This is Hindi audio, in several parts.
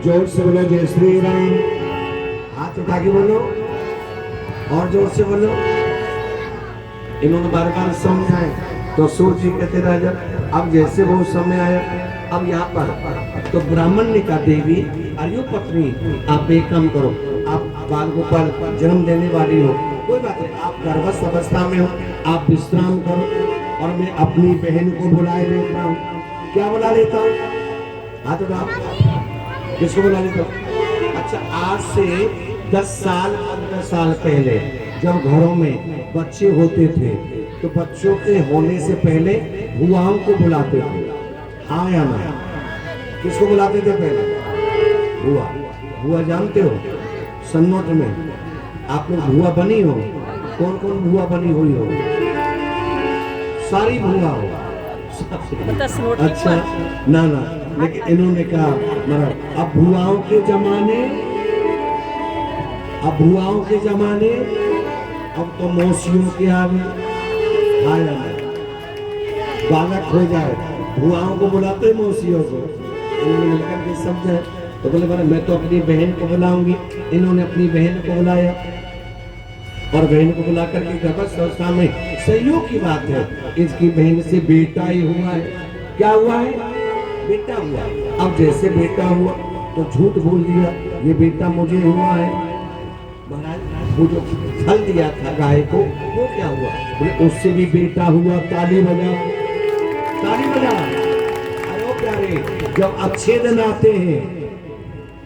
जोर से बोलो जय श्री राम। हाथ उठा के बोलो और जोर से बोलो। इन्होंने बार बार समझाए तो सूर्य जी कहते राजा अब जैसे वो समय आया अब यहाँ पर तो ब्राह्मण ने कहा देवी अयो पत्नी आप एक काम करो, आप बाल गोपाल जन्म देने वाली हो, कोई बात नहीं, आप गर्भस्थ अवस्था में हो, आप विश्राम करो और मैं अपनी बहन को बुलाए लेता हूँ। क्या बुला लेता हूँ? हाँ तो आप किसको बुला लेता हूँ? अच्छा आज से 10 साल 15 साल पहले जब घरों में बच्चे होते थे तो बच्चों के होने से पहले बुआओं को बुलाते थे। हाँ या ना? किसको बुलाते थे पहले? बुआ। बुआ जानते हो सन्नोट में आप लोग बुआ बनी हो? कौन कौन बुआ बनी हुई हो? सारी बुआ हो। अच्छा ना ना, लेकिन इन्होंने कहा मतलब अब बुआओं के जमाने, अब बुआओं के जमाने, अब तो मौसियों के आगे आया बालक हो जाए बुआओं को बुलाते मौसियों को। इन्होंने मिलकर के समझे तो बोले बोले मैं तो अपनी बहन को बुलाऊंगी। इन्होंने अपनी बहन को बुलाया और बहन को बुला करके गर्भस्थ अवस्था में सहयोग की बात है इसकी बहन से बेटा ही हुआ है। क्या हुआ है? बेटा हुआ। अब जैसे बेटा हुआ तो झूठ बोल दिया ये बेटा मुझे हुआ है। महाराज वो जो फल दिया था गाय को वो क्या हुआ? बोले उससे भी बेटा हुआ। ताली बजाओ, ताली बजाओ। अरे प्यारे जब अच्छे दिन आते हैं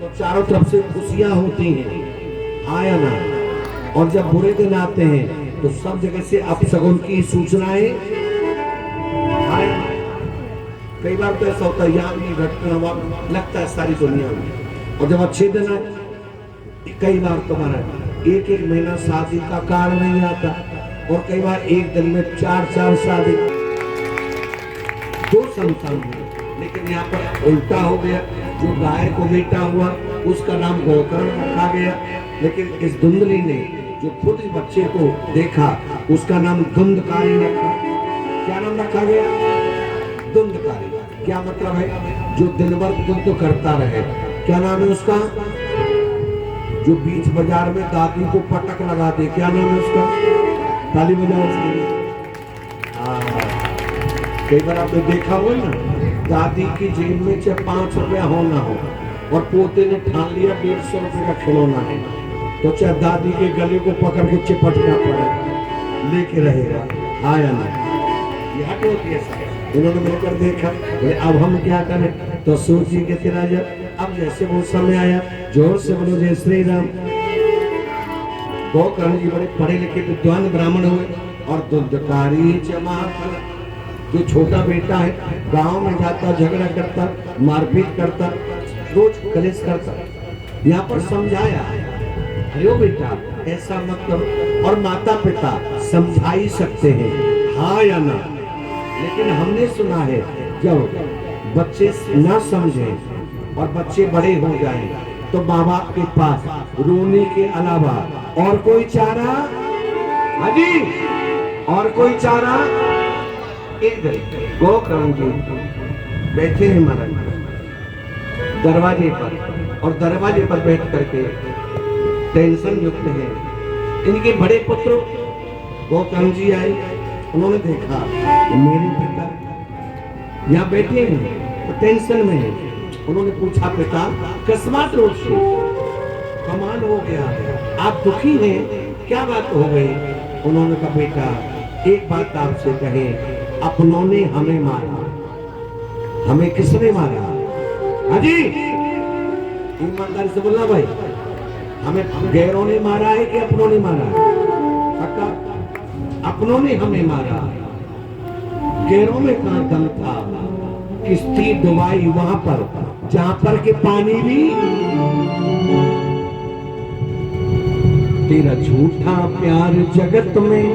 तो चारों तरफ से खुशियां होती हैं, आया ना? और जब बुरे दिन आते हैं तो सब जगह से अपशगुन की सूचनाएं आए। कई बार तो ऐसा होता है यहाँ भी घटना हुआ लगता है सारी दुनिया में। और जब अच्छे दिन आए कई बार तुम्हारा एक एक महीना शादी का कार्ड नहीं आता और कई बार एक दिन में 4 शादी, 2 संतान हुए। लेकिन यहाँ पर उल्टा हो गया, जो गाय को बेटा हुआ उसका नाम गोकर्ण रखा गया, लेकिन इस धुंधली ने जो खुद इस बच्चे को देखा उसका नाम धुंधकारी रखा। क्या नाम रखा गया? धुंधकारी। क्या मतलब है? जो दिन भर धुंध करता रहे। क्या नाम है उसका? जो बीच बाजार में दादी को पटक लगा दे, क्या नाम है उसका? ताली बजाओ उसके लिए। कई बार आपने देखा हो ना दादी की जेब में चाहे 5 रुपया हो ना हो और पोते ने ठान लिया 150 रुपये का खिलौना है तो चाहे दादी के गले को पकड़ के चिपटना पड़े लेके रहेगा। आया ना? यह होती है। उन्होंने मिलकर देखा अब हम क्या करें तो सूर्य जी के राजा अब जैसे वो समय आया जोर से बोलो जय श्री राम। गोकर्ण जी बड़े पढ़े लिखे विद्वान ब्राह्मण हुए और धुंधकारी जमात जो छोटा बेटा है गांव में जाता झगड़ा करता मारपीट करता रोज कलेश करता। यहाँ पर समझाया अरे बेटा ऐसा मत करो और माता पिता समझा ही सकते हैं, हाँ या ना? लेकिन हमने सुना है जब बच्चे ना समझे और बच्चे बड़े हो जाएं तो माँ बाप के पास रोने के अलावा और कोई चारा? हाजी और कोई चारा? एक दिन गोकर्ण जी बैठे हैं महाराज दरवाजे पर और दरवाजे पर बैठ करके टेंशन युक्त है। इनके बड़े पुत्र गोकर्ण जी आए, उन्होंने देखा मेरे पिता यहाँ बैठे हैं तो टेंशन में है। उन्होंने पूछा पिता अकस्मात रूप से कमाल हो गया है, आप दुखी हैं, क्या बात हो गई? उन्होंने कहा बेटा एक बात आपसे कहे, अपनों ने हमें मारा। हमें किसने मारा? हाजी ईमानदारी से बोलना भाई, हमें गैरों ने मारा है कि अपनों ने मारा है? अपनों ने हमें मारा। गैरों में कहां दम था? किश्ती डुबाई वहां पर जहां पर के पानी भी तेरा झूठा प्यार जगत में,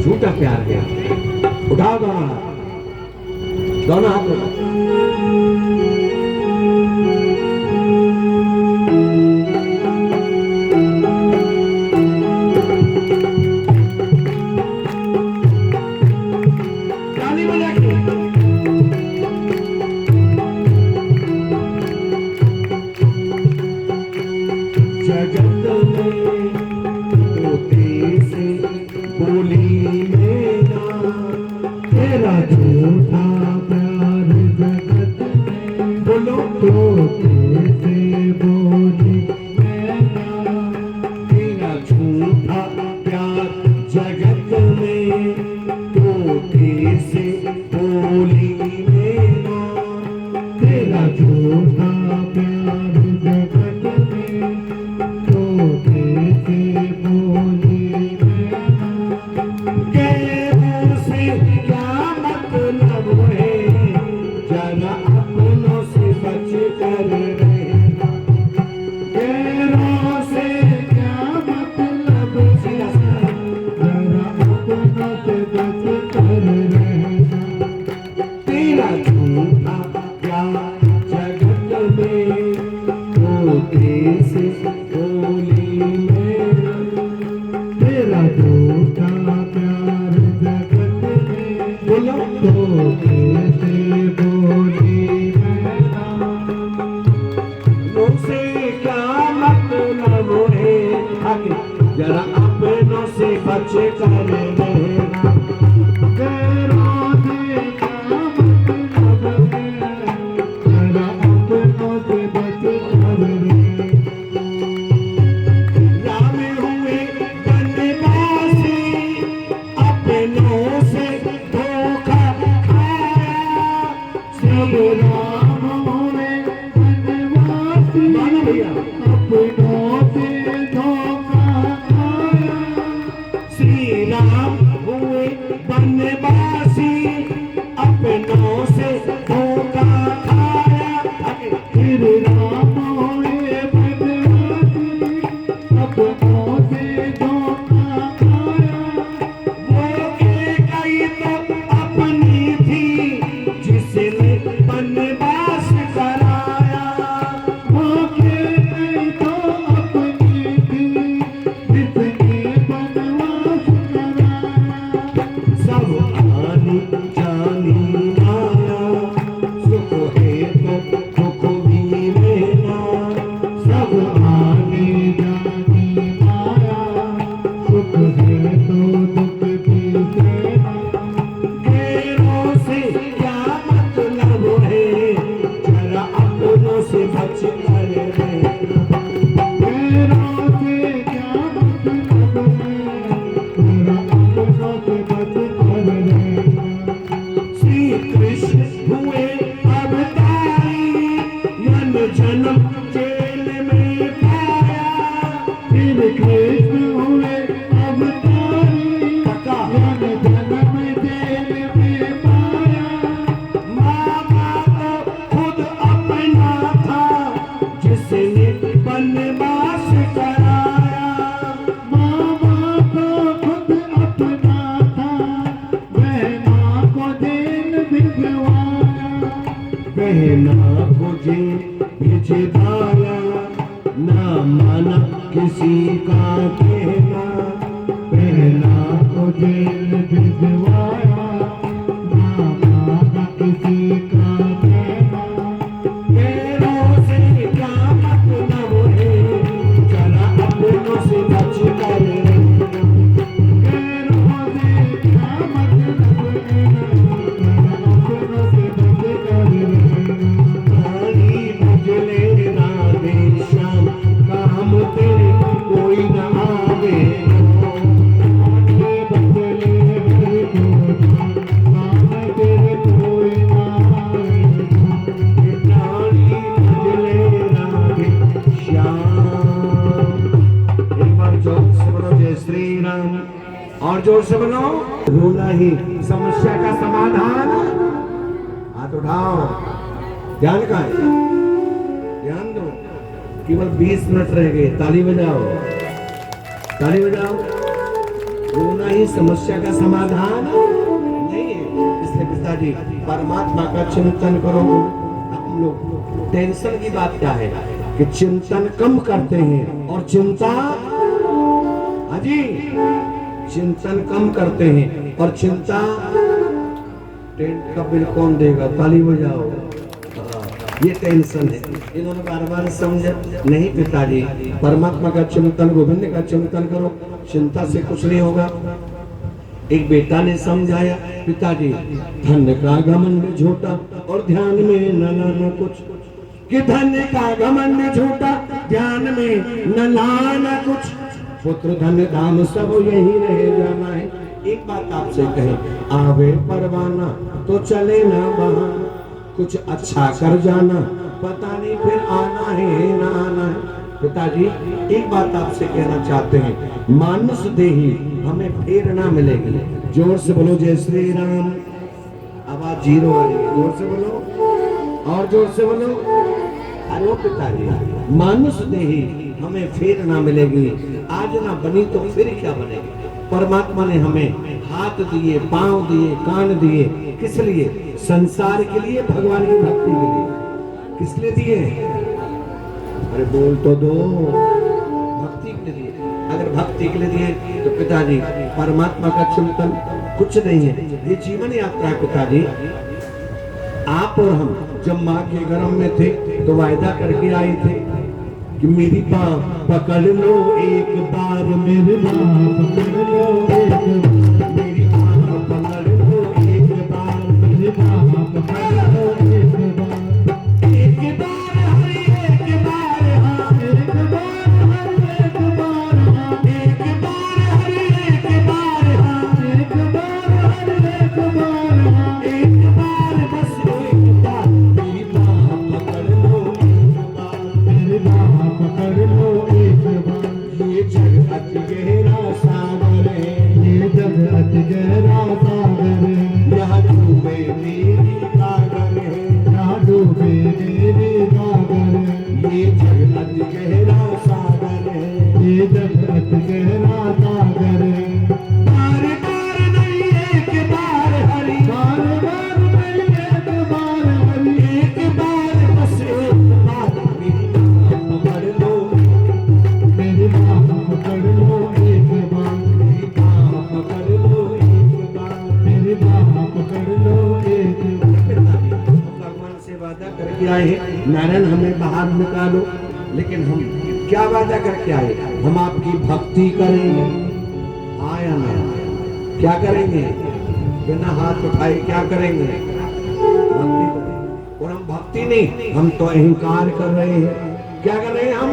झूठा प्यार गया। उठाओ दोनों हाथ, दोनों हाथ उठाओ। बोलो तोते से बोली मैना, तेरा झूठा प्यार जगत में, तोते से बोली मैना, तेरा झूठा प्यार जगत में, तोते से बोली मैना। गैरों से क्या मतलब है, जरा अपनों से बच कर रहना। गैरों से क्या मतलब है, जरा अपनों से बच कर रहना। तेरा झूठा प्यार जगत में, तोते से बोली मैना, तेरा झूठा प्यार जगत में, बोलो तोते से बोली मैना। मुझसे क्या मतलब है, आगे जरा अपनों से बच कर रहना। गैरों से क्या मतलब है, जरा अपनों से बच कर रहना। राम हुए बनवासी, अपनों से धोखा खाया। सब राम हुए बनवासी, मानो भैया, अपनों से धोखा खाया। श्री राम हुए बनवासी, अपनों से धोखा खाया। फिर राम हुए बनवासी, अपनों से धोखा खाया। वो एक ही तो अपनी थी, जिसने बनवास कराया। भूखे नहीं तो अपनी थी, जिसने बनवास कराया। सब आनी जानी माया, सुख है तो दुख भी लेना। सब आने जानी माया, सुख है तो दुख भी देना। गैरों से क्या मतलब है, जरा अपनों से बच कर रहना। गैरों से क्या मतलब है, तेरा अपनों से बच कर रहना। श्री कृष्ण हुए अवतारी, जन्म जन्म जेल में पाया। फिर कृष्ण हुए अवतारी, पका जन्म जन्म जेल में पाया। माँ बाप खुद अपना था, जिसने बनवास कराया। माँ बाप खुद अपना था, बहना को जेल भिजवाया। बहना को जेल भिजवाया, ना माना किसी का कहना। बहना को जेल भिजवाया, ना माना किसी का कहना। गैरों से क्या मतलब है, जरा अपनों से बच कर रहना। गैरों से क्या मतलब है, जरा अपनों से बच कर रहना। पानी बुझले ना दे श्याम, काम तेरे कोई न आवे। आगे बदले हर को, काम तेरे कोई ना आएगा। पानी बुझले ना दे श्याम। एक बार जोर से बोलो जय श्री राम, और जोर से बोलो। रोना ही समस्या का समाधान। हाथ उठाओ, ध्यान का है, ध्यान दो। केवल 20 मिनट रह गए, ताली बजाओ, ताली बजाओ। रोना ही समस्या का समाधान नहीं है। इसलिए पिताजी परमात्मा का चिंतन करो। हम लोग टेंशन की बात क्या है कि चिंतन कम करते हैं और चिंता, हाजी, चिंतन कम करते हैं और चिंता। टेंट का बिल कौन देगा, ताली बजाओ। ये टेंशन है, इन्होंने बार बार समझ नहीं। पिताजी परमात्मा का चिंतन, गोविंद का चिंतन करो, चिंता से कुछ नहीं होगा। एक बेटा ने समझाया, पिताजी धन का घमंड झूठा और ध्यान में न लाना कुछ, कि धन का घमंड झूठा ध्यान में न लाना कुछ, पुत्र धन धाम सब यही रह जाना है। एक बात आपसे कहे, आवे परवाना तो चले ना बहाना, कुछ अच्छा कर जाना पता नहीं फिर आना है ना आना है। पिताजी एक बात आपसे कहना चाहते हैं, मानुष देही हमें फिर ना मिलेगी। जोर से बोलो जय श्री राम। आवाज जीरो आ रही है, जोर से बोलो और जोर से बोलो। अरे ओ पिताजी, मानुष देही हमें फिर ना मिलेगी, आज ना बनी तो फिर क्या बनेगी। परमात्मा ने हमें हाथ दिए, पांव दिए, कान दिए, किस लिए? संसार के लिए, भगवान की भक्ति के लिए। किस लिए दिए? अरे बोल तो दो, भक्ति के लिए। अगर भक्ति के लिए दिए तो पिताजी परमात्मा का चिंतन कुछ नहीं है, ये जीवन यात्रा है। पिताजी आप और हम जब माँ के गर्भ में थे तो वायदा करके आए थे कि मेरी माँ पकड़ लो एक बार, मेरी माँ पकड़ लो एक बार, मेरी माँ पकड़ लो एक बार, मेरी माँ पकड़ लो एक बार, एक बार हरि एक बार हाँ, एक बार हरि एक बार हाँ, एक बार हरि एक बार हाँ, एक बार हरि एक बार हाँ, एक बार बस एक बार, मेरी माँ पकड़ लो एक बार, मेरी माँ पकड़ लो एक बार। ये जग अति गहरा सागर है, ये जग अति गहरा सागर है, यहाँ डूबे मेरी कागर है, यहाँ डूबे मेरी कागर है। ये जग अति गहरा सागर है, ये जग अति गहरा सागर है। बार बार नहीं एक बार हरि, बार बार नहीं एक बार हरि, एक बार बस एक बार, मेरी माँ पकड़ लो, मेरी माँ पकड़ लो एक बार, मेरी माँ पकड़ लो एक बार, मेरी माँ पकड़ लो एक बार। भगवान से वादा करके आए हैं, नारायण हमें बाहर निकालो, लेकिन हम क्या वादा करके आए? हम आपकी भक्ति करेंगे। आया ना, क्या करेंगे? बिना हाथ उठाए क्या करेंगे? भक्ति करेंगे। और हम भक्ति नहीं, हम तो अहंकार कर रहे हैं। क्या कर रहे हैं हम?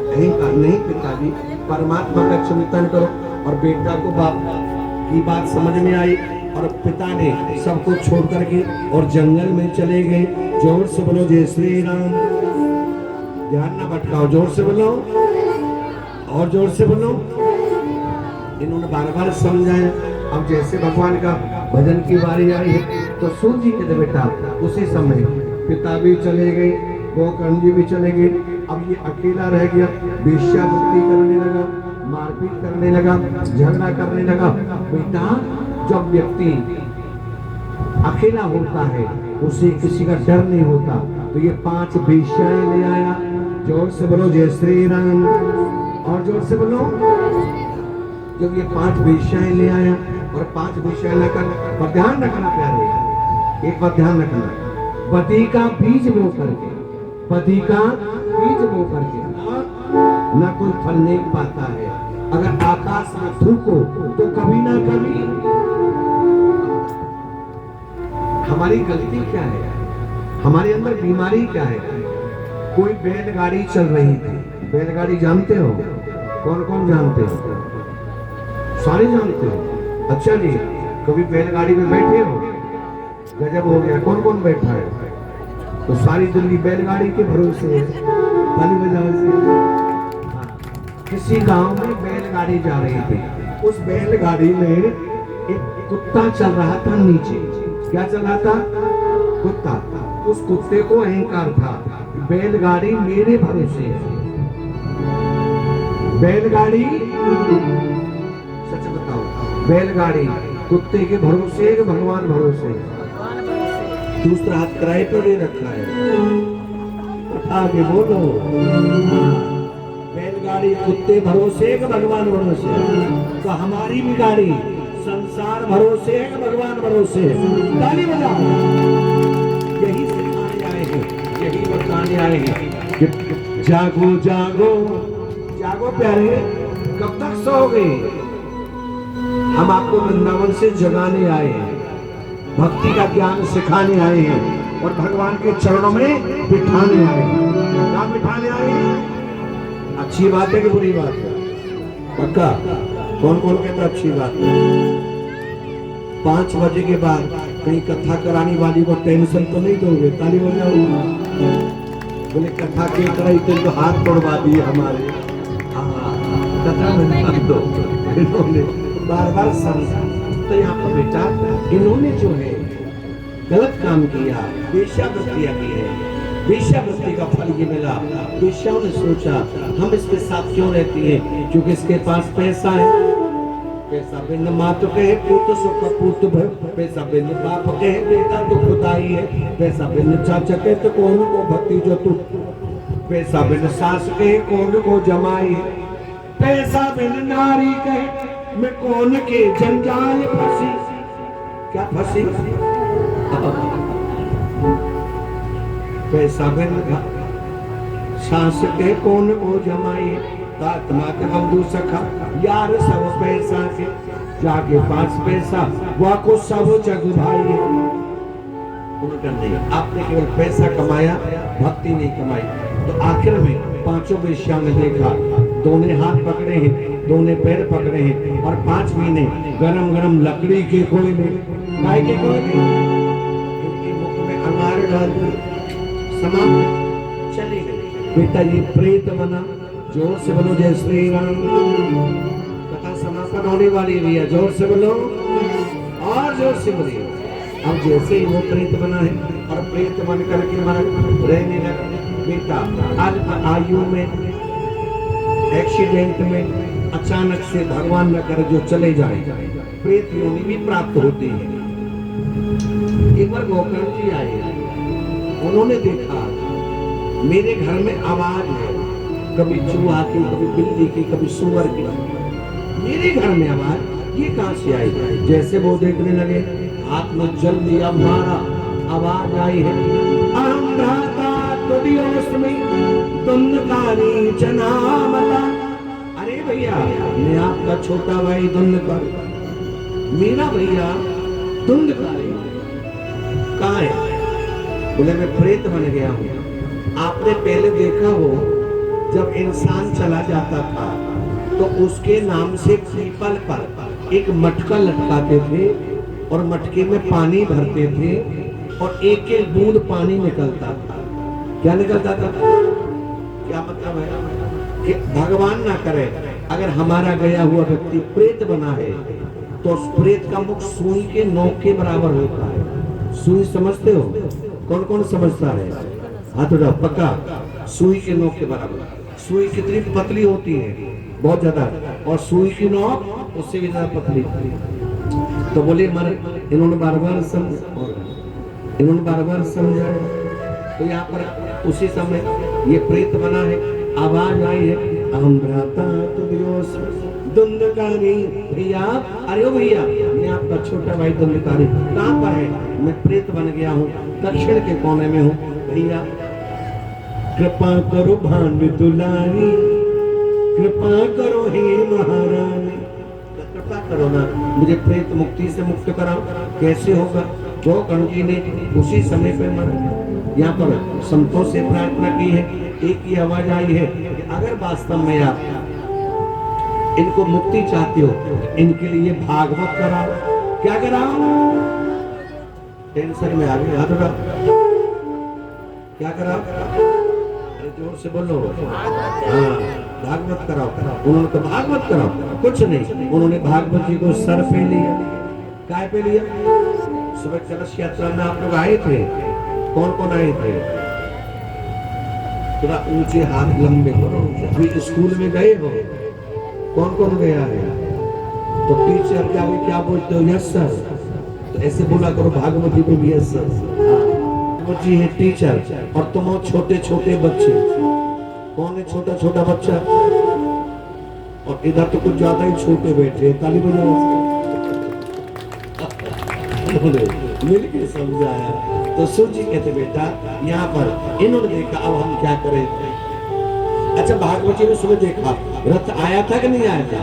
अहंकार नहीं। पिताजी परमात्मा का चिंतन करो। और बेटा को बाप की बात समझ में आई और पिता ने सब कुछ छोड़ करके और जंगल में चले गए। जोर से बोलो जय श्री राम। ध्यान ना भटकाओ, जोर से बोलो और जोर से बोलो। इन्होंने बार बार समझाया। अब जैसे भगवान का भजन की बारी आई है तो सुन जी के बेटा उसी समय पिता भी चले गए, गोकर्ण जी भी चले गए। अब ये अकेला रह गया, वेश्यावृत्ति करने लगा, मारपीट करने लगा, झगड़ा करने लगा। बेटा जब व्यक्ति अकेला होता है उसे किसी का डर नहीं होता, तो ये 5 वेश्याएं ले आया। जोर से बोलो जय श्री राम और जोर से बोलो। जब ये 5 वेश्याएं ले आया और 5 वेश्याएं लेकर, पर ध्यान रखना प्यारे, एक बात ध्यान रखना, पति का बीज बो करके, पति का बीज बो करके न कोई फल नहीं पाता है। अगर आकाश में थूको तो कभी ना कभी। हमारी गलती क्या है? हमारे अंदर बीमारी क्या है? कोई बैलगाड़ी चल रही थी, बैलगाड़ी जानते हो? कौन कौन जानते हो? सारे जानते हो। अच्छा जी, कभी बैलगाड़ी में बैठे हो? गजब हो गया। कौन कौन बैठा है? तो सारी दिल्ली बैलगाड़ी के भरोसे है। ताली बजाओ से। किसी गांव में बैलगाड़ी जा रही थी। उस बैलगाड़ी में एक कुत्ता चल रहा था नीचे। क्या चल रहा था? कुत्ता। उस कुत्ते को अहंकार था, बैलगाड़ी मेरे भरोसे है। बैलगाड़ी, सच बताओ, बैलगाड़ी कुत्ते के भरोसे है कि भगवान भरोसे है? दूसरा हाथ किराए पर दे रखा है। आगे बोलो। बैलगाड़ी कुत्ते भरोसे है कि भगवान भरोसे? तो हमारी भी गाड़ी संसार भरोसे है कि भगवान भरोसे है? ताली बजाओ। यही सिखाने आए हैं, यही बताने आए हैं कि जागो जागो जागो प्यारे, कब तक सोओगे? हम आपको वृंदावन से जगाने आए हैं, भक्ति का ज्ञान सिखाने आए हैं और भगवान के चरणों में बिठाने आए हैं। क्या बिठाने आए हैं? अच्छी बात है कि बुरी बात है? पक्का? कौन कौन कहता अच्छी बात है? 5 बजे के बाद कहीं कथा कराने वाली को टेंशन तो नहीं दोगे? ताली बजाओगे? बोले कथा के कराई तो हाथ तोड़वा दिए हमारे। हाँ, कथा में मत दो। इन्होंने बार बार समझा तो यहाँ पर बेटा इन्होंने जो है गलत काम किया, वेश्यावृत्तियां की है, वेश्यावृत्ति का फल ये मिला। वेश्याओं ने सोचा हम इसके साथ क्यों रहती हैं, क्योंकि इसके पास पैसा है। पैसा बिन मात कहे पुत्र सुख पुत्र भय, पैसा बिन बाप कहे बेटा तो खुदाई है, पैसा बिन चाचा कहे तो कौन को भक्ति जो तू, पैसा बिन सास कहे कौन को जमाई है, पैसा बिन नारी कहे मैं कौन के जंजाल फंसी। क्या फंसी? पैसा बिन सास के कौन को जमाई, तात मात बंधु सखा यार सब पैसा के, जाके पास पैसा वह को सब जग भाई। आपने केवल पैसा कमाया, भक्ति नहीं कमाई। तो आखिर में 5 वेश्याओं ने देखा, दोनों हाथ पकड़े हैं, दोनों पैर पकड़े हैं और 5 महीने गरम गरम लकड़ी के कोयले, गाय के कोयले, इनके मुख में अंगार डाल समाप्त, चली गई। बेटा ये प्रेत बना। जोर से बोलो जय श्री राम। कथा समापन होने वाली भी है, जोर से बोलो और जोर से बोलिए। अब जैसे ही वो प्रेत बना है और प्रेत बन करके रहने लगा, बेटा अल्प आयु में एक्सीडेंट में अचानक से भगवान न करे जो चले जाए, प्रेत योनि भी प्राप्त होती है। एक बार गोकर्ण जी आए, उन्होंने देखा मेरे घर में आवाज है, कभी चूहा की, कभी बिल्ली की, कभी सुअर की, मेरे घर में आवाज ये कहां से आई? जैसे वो देखने लगे, हाथ में जल दिया मारा, आवाज आई है अहम भ्राता तुदियोस्मि दुंदकारी जनामता। अरे भैया मैं आपका छोटा भाई दुंदकार, मेरा भैया दुंदकारी कहाँ है? बोले मैं प्रेत बन गया हूँ। आपने पहले देखा हो जब इंसान चला जाता था तो उसके नाम से पीपल पर एक मटका लटकाते थे और मटके में पानी भरते थे और एक एक बूंद पानी निकलता था। क्या निकलता था? क्या मतलब है कि भगवान ना करे अगर हमारा गया हुआ व्यक्ति प्रेत बना है तो उस प्रेत का मुख सुई के नोक के बराबर होता है। सुई समझते हो? कौन कौन समझता है? हाथ उठाओ। पक्का? सुई के नोक के बराबर। सुई कितनी पतली होती है? बहुत ज्यादा। और सुई की नोक उससे भी ज्यादा पतली। तो बोले मर इन्होंने बार बार समझाया। तो यहाँ पर उसी समय ये प्रेत बना है, आवाज आई है अहम भ्राता तुदियोस्मि दुंदकारी। भैया अरे भैया मैं आपका छोटा भाई दुंदकारी, कहाँ पर है? मैं प्रेत बन गया हूँ, दक्षिण के कोने में हूँ। भैया कृपा करो भानु दुलारी, कृपा करो हे महारानी, कृपा करो ना, मुझे प्रेत मुक्ति से मुक्त कराओ। कैसे होगा? गोकर्ण जी ने उसी समय पे मरा। यहाँ पर संतों से प्रार्थना की है, एक ही आवाज आई है कि अगर वास्तव में आप इनको मुक्ति चाहते हो तो इनके लिए भागवत कराओ। क्या कराओ? टेंशन में आ गए। क्या कराओ? अरे जोर से बोलो। हाँ भागवत कराओ। उन्होंने तो भागवत कराओ, कुछ नहीं, उन्होंने भागवत जी को सर पे लिया। काय पे लिया? सुबह कलश यात्रा में आप लोग आए थे, कौन कौन आए थे? थोड़ा ऊंचे हाथ लंबे करो। अभी स्कूल में गए हो? कौन कौन गया है? तो टीचर के आगे क्या बोलते हो? Yes sir. तो ऐसे बोला करो भागवती को भी यस सर। भागवत जी है टीचर और तुम हो छोटे छोटे बच्चे। कौन है छोटा छोटा बच्चा? और इधर तो कुछ ज्यादा ही छोटे बैठे। ताली बजाओ। मिल के समझाया तो सूजी कहते बेटा यहाँ पर इन्होंने देखा, अब हम क्या करें? अच्छा भागवत जी ने सुबह देखा रथ आया था कि नहीं आया था?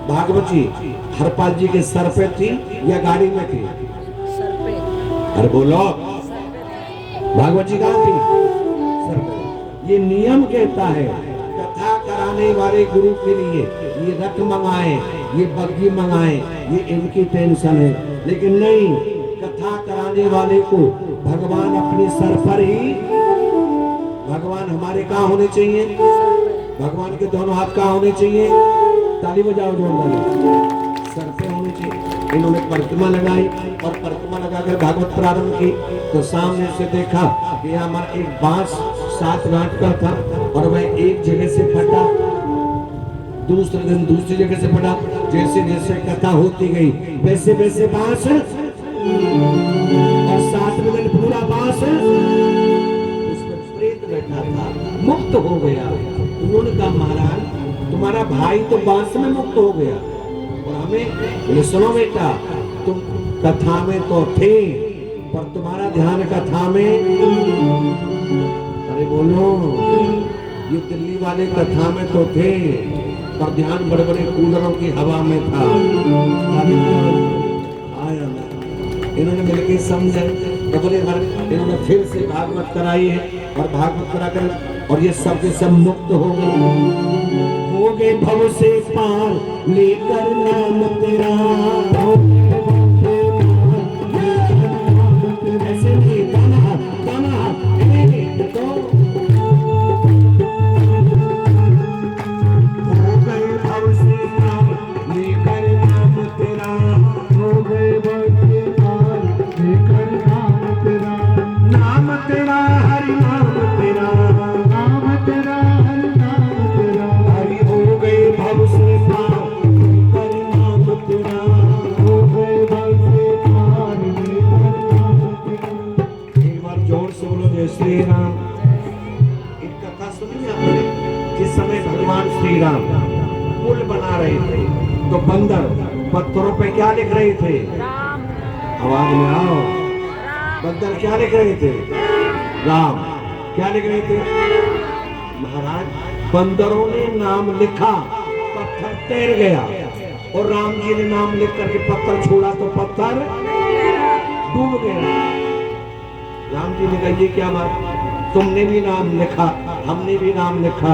भागवत जी हरपाल जी के सर पे थी या गाड़ी में थी? अरे बोलो, भागवत जी कहाँ थी? सर पे। ये नियम कहता है कथा कराने वाले गुरु के लिए ये रथ मंगाए, ये बग्गी मंगाए, ये इनकी टेंशन है। लेकिन नहीं, कथा कराने वाले को भगवान अपने सर पर ही, भगवान हमारे कहाँ होने चाहिए? भगवान के दोनों हाथ कहाँ होने चाहिए? ताली बजाओ जोरदार, सर पे होनी चाहिए। इन्होंने प्रतिमा लगाई और प्रतिमा लगाकर भागवत प्रारंभ की तो सामने से देखा कि हमारा एक बांस 7 गांठ का था और वह एक जगह से फटा, दूसरे दिन दूसरी जगह से फटा। जैसे जैसे कथा होती गई वैसे वैसे बांस और 7वें दिन पूरा बांस उसमें प्रेत बैठा था, मुक्त हो गया। उन्होंने कहा महाराज तुम्हारा भाई तो बांस में मुक्त हो गया और हमें, ये सुनो बेटा, तुम कथा में तो थे पर तुम्हारा ध्यान कथा में, अरे बोलो, ये दिल्ली वाले कथा में तो थे पर ध्यान बड़े बड़े कूलरों की हवा में था। आया इन्होंने मिलकर समझा तो बोले इन्होंने फिर से भागवत कराई है और भागवत करा कर और ये सब के सब मुक्त हो गए भव से पार लेकर नाम तेरा। ऐसे नहीं गाना गाना तो हो गए भव से पार लेकर नाम तेरा, हो गए भव से पार लेकर नाम तेरा, नाम तेरा हरि नाम तेरा, नाम तेरा हरि नाम तेरा, हरि हो गए भव से पार लेकर नाम तेरा, हो गए भव से पार लेकर नाम तेरा। एक बार जोर से बोलो जय श्री राम। एक कथा सुनी आपने? जिस समय भगवान श्री राम पुल बना रहे थे तो बंदर पत्थरों पे क्या लिख रहे थे? आवाज में आओ, बंदर क्या लिख रहे थे? राम। क्या लिख रहे थे? महाराज बंदरों ने नाम लिखा, पत्थर तैर गया और राम जी ने नाम लिख करके पत्थर छोड़ा तो पत्थर डूब गया। राम जी ने कहा ये क्या बात, तुमने भी नाम लिखा हमने भी नाम लिखा,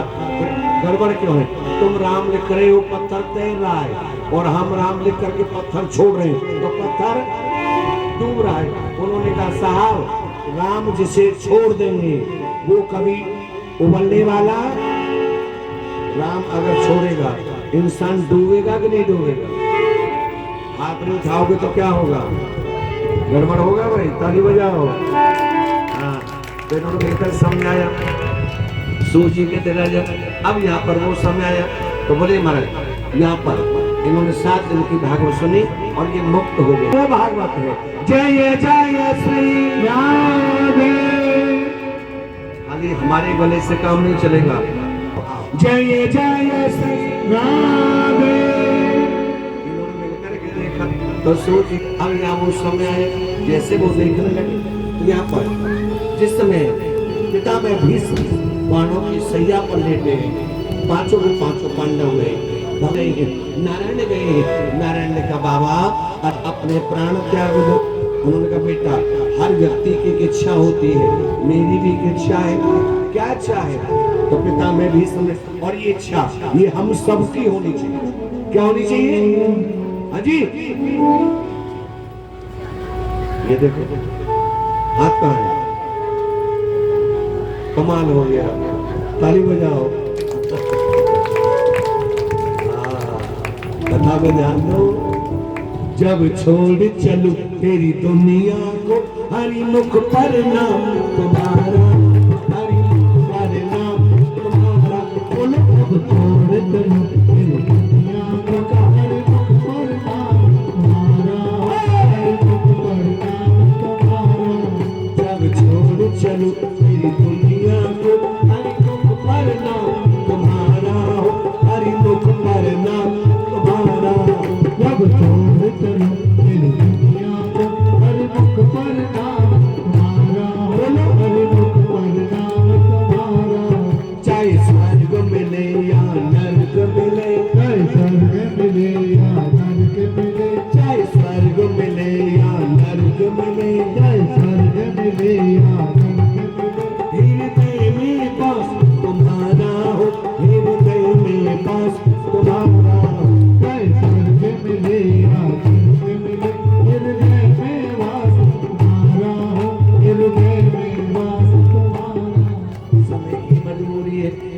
गड़बड़ क्यों है? तुम राम लिख रहे हो पत्थर तैर रहा है और हम राम लिख करके पत्थर छोड़ रहे हैं तो पत्थर डूब रहा है। उन्होंने कहा साहब राम जिसे छोड़ देंगे वो कभी उबलने वाला, राम अगर छोड़ेगा इंसान डूबेगा कि नहीं डूबेगा? हाथ में उठाओगे तो क्या होगा? गड़बड़ होगा भाई, ताली बजाओ। हाँ तो इन्होंने बेहतर समझाया, सूजी के तेरा जब अब यहाँ पर वो समय आया तो बोले महाराज यहाँ पर इन्होंने 7 दिन की भागवत सुनी और ये मुक्त हो गए। वो भागवत है जय जय श्री राम। खाली हमारे गले से काम नहीं चलेगा, जय जय श्री राम। इन्होंने मिलकर के देखा तो सोच अब यहाँ वो समय आए जैसे वो देखने लगे तो यहाँ पर जिस समय पिता में भीष्म बाणों की सैया पर लेटे हैं, पांचों के पांचों पांडव गए, नारायण गए। नारायण ने कहा बाबा अब अपने प्राण त्याग दो। उन्होंने कहा बेटा हर व्यक्ति की एक इच्छा होती है, मेरी भी एक इच्छा है। क्या इच्छा है? तो पिता में भी समझ, और ये इच्छा ये हम सबकी होनी चाहिए। क्या होनी चाहिए? हाँ जी, ये देखो हाथ कहाँ है? कमाल हो गया, ताली बजाओ। कथा में ध्यान दो, जब छोड़ चलू तेरी दुनिया को, हरि मुख पर नाम तुम्हारा, हरि मुख पर नाम तुम्हारा। बोलो जब छोड़ चलूं तेरी दुनिया को, हरि मुख पर नाम तुम्हारा, हरि मुख पर नाम तुम्हारा। जब छोड़ चलू तेरी दुनिया को, हरि मुख पर नाम तुम्हारा, हरि मुख पर नाम तुम्हारा। जब छोड़ चलूं तेरी दुनिया को, हरि मुख पर नाम तुम्हारा, बोलो हरि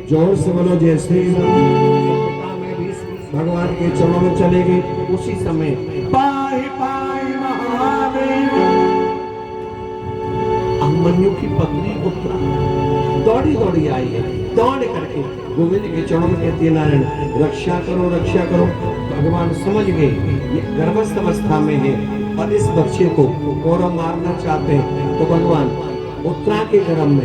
जोर से बोलो जय श्री राम। में भी भगवान के चरणों में चले गए। उसी समय पाहि पाहि महादेव, अभिमन्यु की पत्नी उत्तरा दौड़ी दौड़ी आई है, दौड़ करके गोविंद के चरणों में कहती है नारायण रक्षा करो रक्षा करो। भगवान समझ गए ये गर्भस्थ अवस्था में है और इस बच्चे को कौरव मारना चाहते हैं, तो भगवान उत्तरा के गर्भ में